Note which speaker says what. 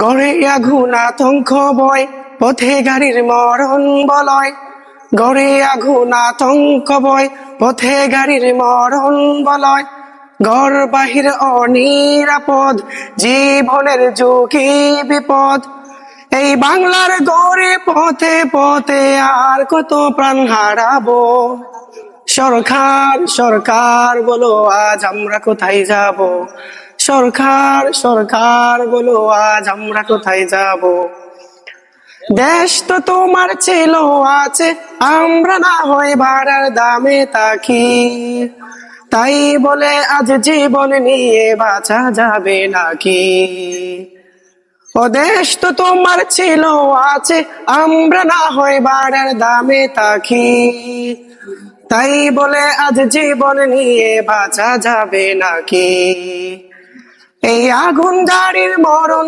Speaker 1: গড়ে আগুন আতঙ্ক বয়, পথে গাড়ির মরণ বলয়। গড়ে আগুন আতঙ্ক বয়, পথে গাড়ির মরণ বলয়। ঘর বাহির অনিরাপদ, জীবনের ঝুঁকি বিপদ। এই বাংলার গড়ে পথে পথে আর কত প্রাণ হারাবো। সরকার সরকার বলো আজ আমরা কোথায় যাব। সরকার সরকার বলো আজ আমরা কোথায় যাব। দেশ তো তোমার ছিল আছে, আমরা না হয় ভাড়ার দামে থাকি। তাই বলে আজ জীবন নিয়ে বাঁচা যাবে নাকি। ও দেশ তো তোমার ছিল আছে, আমরা না হয় ভাড়ার দামে থাকি। তাই বলে আজ জীবন নিয়ে বাঁচা যাবে নাকি। এই আগুন গাড়ির মরণ